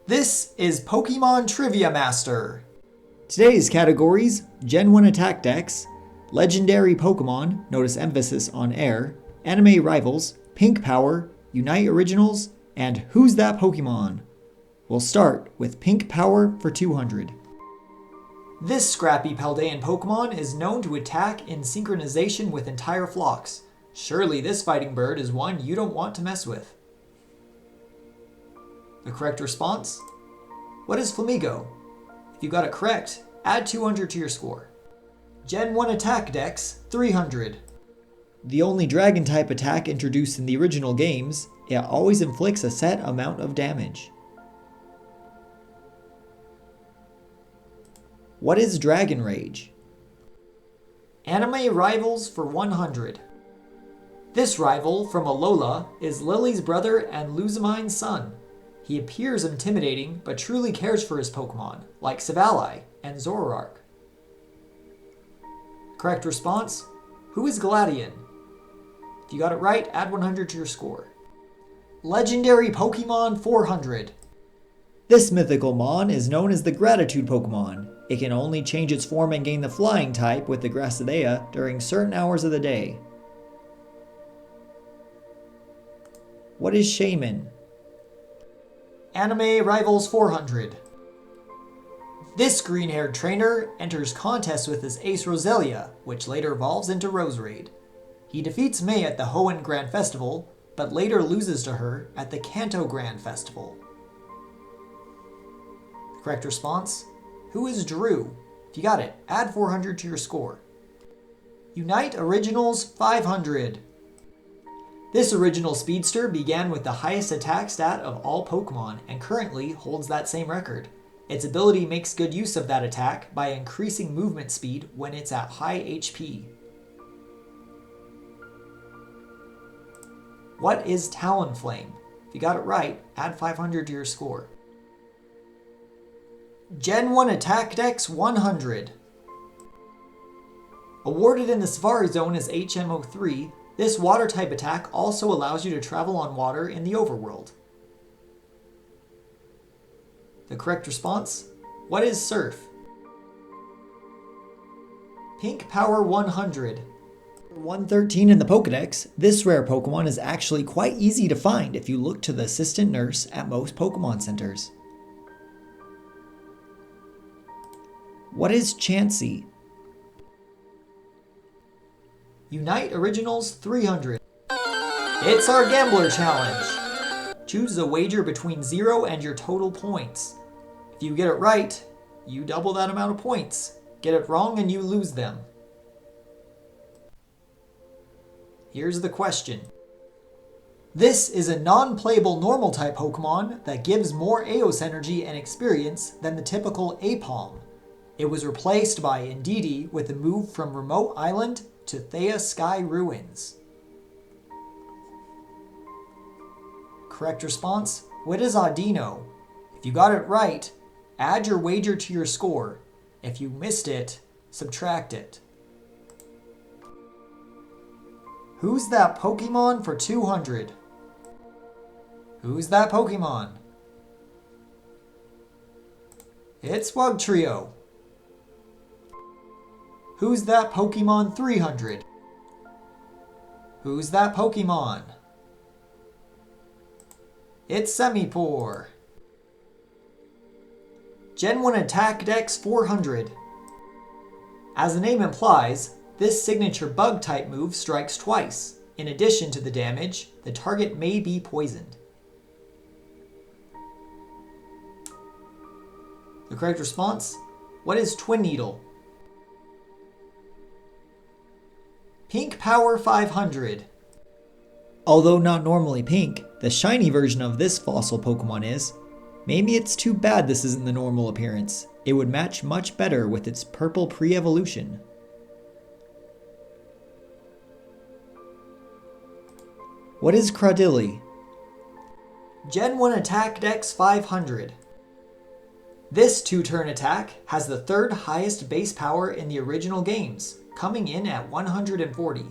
This is Pokémon Trivia Master. Today's categories: Gen 1 Attackdex, Legendary Pokémon, notice emphasis on air, Anime Rivals, Pink Power, Unite Originals, and Who's That Pokémon? We'll start with Pink Power for 200. This scrappy Paldean Pokémon is known to attack in synchronization with entire flocks. Surely this fighting bird is one you don't want to mess with. The correct response? What is Flamigo? If you got it correct, add 200 to your score. Gen 1 Attackdex, 300. The only Dragon-type attack introduced in the original games, it always inflicts a set amount of damage. What is Dragon Rage? Anime Rivals for 100. This rival from Alola is Lily's brother and Luzamine's son. He appears intimidating, but truly cares for his Pokemon, like Savalli and Zoroark. Correct response? Who is Galadian? If you got it right, add 100 to your score. Legendary Pokemon 400. This mythical Mon is known as the Gratitude Pokemon. It can only change its form and gain the Flying type with the Gracidea during certain hours of the day. What is Shaman? Anime Rivals 400. This green-haired trainer enters contests with his ace Roselia, which later evolves into Roserade. He defeats May at the Hoenn Grand Festival, but later loses to her at the Kanto Grand Festival. Correct response? Who is Drew? If you got it, add 400 to your score. Unite Originals 500. This original speedster began with the highest attack stat of all Pokemon and currently holds that same record. Its ability makes good use of that attack by increasing movement speed when it's at high HP. What is Talonflame? If you got it right, add 500 to your score. Gen 1 Attackdex 100. Awarded in the Safari Zone as HMO3, this water-type attack also allows you to travel on water in the overworld. The correct response? What is Surf? Pink Power 100. 113 in the Pokédex, this rare Pokemon is actually quite easy to find if you look to the assistant nurse at most Pokemon centers. What is Chansey? Unite Originals 300. It's our Gambler Challenge. Choose a wager between 0 and your total points. If you get it right, you double that amount of points. Get it wrong and you lose them. Here's the question. This is a non-playable normal type Pokemon that gives more Eos energy and experience than the typical Apom. It was replaced by Indeedee with a move from Remote Island to Thea Sky Ruins. Correct response? What is Audino? If you got it right, add your wager to your score. If you missed it, subtract it. Who's that Pokemon for 200? Who's that Pokemon? It's Wugtrio. Who's that Pokemon 300? Who's that Pokemon? It's Semipour. Gen 1 Attackdex 400. As the name implies, this signature bug-type move strikes twice. In addition to the damage, the target may be poisoned. The correct response? What is Twin Needle? Pink Power 500. Although not normally pink, the shiny version of this fossil Pokemon is. Maybe it's too bad this isn't the normal appearance. It would match much better with its purple pre-evolution. What is Cradily? Gen 1 Attackdex 500. This two-turn attack has the third highest base power in the original games, coming in at 140.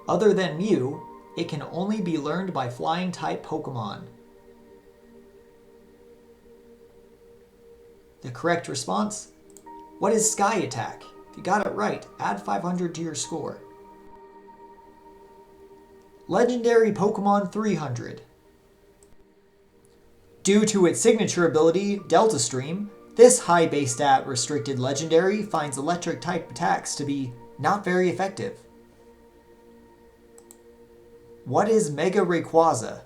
Other than Mew, it can only be learned by flying-type Pokemon. The correct response? What is Sky Attack? If you got it right, add 500 to your score. Legendary Pokémon 300. Due to its signature ability, Delta Stream, this high base stat restricted legendary finds electric type attacks to be not very effective. What is Mega Rayquaza?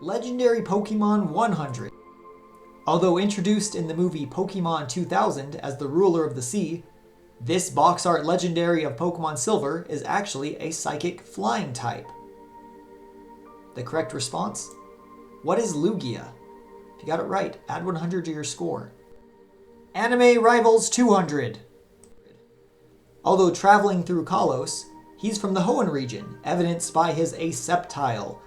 Legendary Pokémon 100. Although introduced in the movie Pokémon 2000 as the ruler of the sea, this box art legendary of Pokémon Silver is actually a psychic flying type. The correct response? What is Lugia? If you got it right, add 100 to your score. Anime Rivals 200. Although traveling through Kalos, he's from the Hoenn region, evidenced by his Aseptile.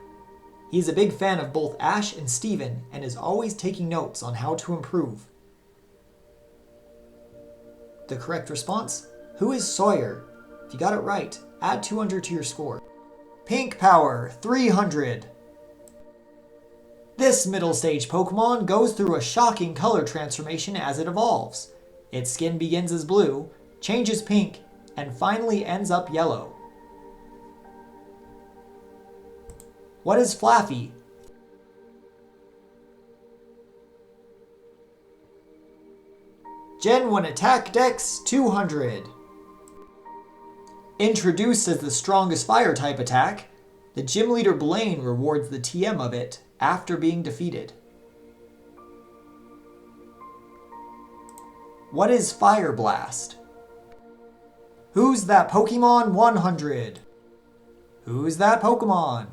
He's a big fan of both Ash and Steven and is always taking notes on how to improve. The correct response? Who is Sawyer? If you got it right, add 200 to your score. Pink Power 300. This middle stage Pokemon goes through a shocking color transformation as it evolves. Its skin begins as blue, changes pink, and finally ends up yellow. What is Flaffy? Gen 1 Attackdex 200. Introduced as the strongest fire type attack, the gym leader Blaine rewards the TM of it after being defeated. What is Fire Blast? Who's that Pokemon 100? Who's that Pokemon?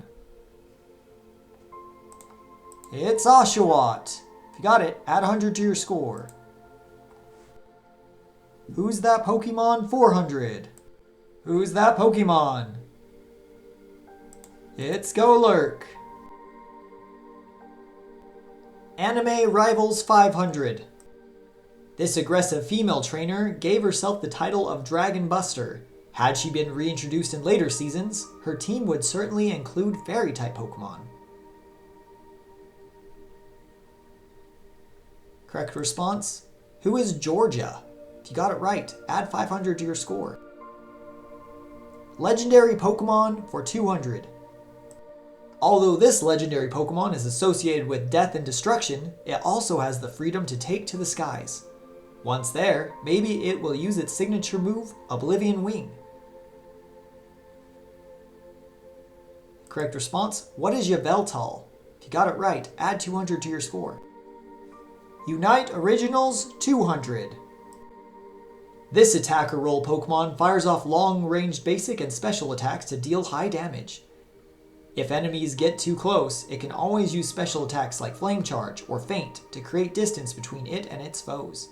It's Oshawott. If you got it, add 100 to your score. Who's that Pokemon 400? Who's that Pokemon? It's Golurk. Anime Rivals 500. This aggressive female trainer gave herself the title of Dragon Buster. Had she been reintroduced in later seasons, her team would certainly include Fairy-type Pokemon. Correct response? Who is Georgia? If you got it right, add 500 to your score. Legendary Pokemon for 200. Although this legendary Pokemon is associated with death and destruction, it also has the freedom to take to the skies. Once there, maybe it will use its signature move, Oblivion Wing. Correct response? What is Yveltal? If you got it right, add 200 to your score. Unite Originals 200. This attacker role Pokemon fires off long-range basic and special attacks to deal high damage. If enemies get too close, it can always use special attacks like Flame Charge or Feint to create distance between it and its foes.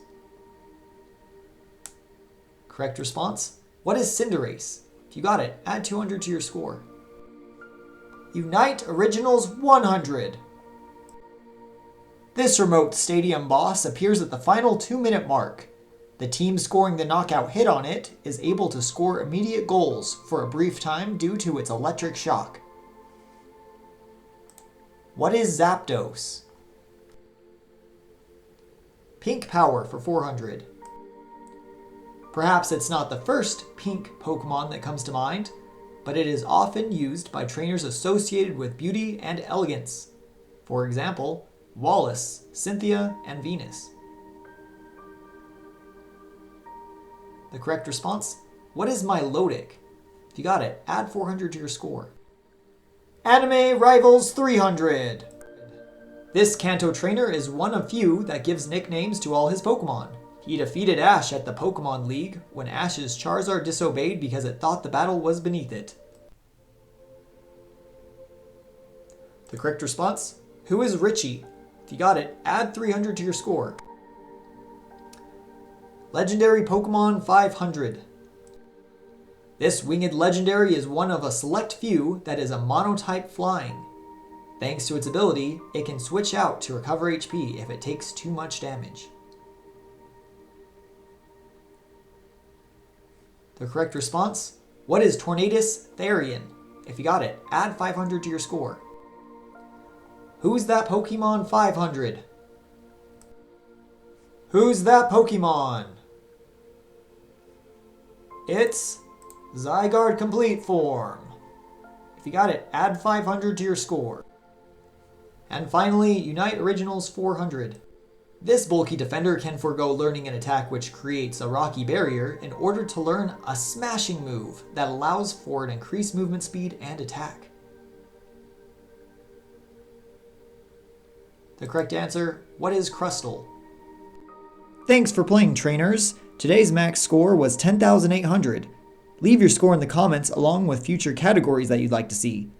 Correct response? What is Cinderace? If you got it, add 200 to your score. Unite Originals 100. This remote stadium boss appears at the final 2-minute mark. The team scoring the knockout hit on it is able to score immediate goals for a brief time due to its electric shock. What is Zapdos? Pink Power for 400. Perhaps it's not the first pink Pokemon that comes to mind, but it is often used by trainers associated with beauty and elegance. For example, Wallace, Cynthia, and Venus. The correct response? What is Milotic? If you got it, add 400 to your score. Anime Rivals 300. This Kanto trainer is one of few that gives nicknames to all his Pokemon. He defeated Ash at the Pokemon League when Ash's Charizard disobeyed because it thought the battle was beneath it. The correct response? Who is Richie? If you got it, add 300 to your score. Legendary Pokemon 500. This winged legendary is one of a select few that is a monotype flying. Thanks to its ability, it can switch out to recover HP if it takes too much damage. The correct response? What is Tornadus Therian? If you got it, add 500 to your score. Who's that Pokemon 500? Who's that Pokemon? It's Zygarde Complete Form. If you got it, add 500 to your score. And finally, Unite Originals 400. This bulky defender can forego learning an attack which creates a rocky barrier in order to learn a smashing move that allows for an increased movement speed and attack. The correct answer, what is Crustle? Thanks for playing, trainers. Today's max score was 10,800. Leave your score in the comments along with future categories that you'd like to see.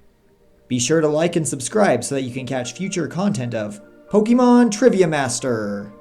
Be sure to like and subscribe so that you can catch future content of Pokémon Trivia Master.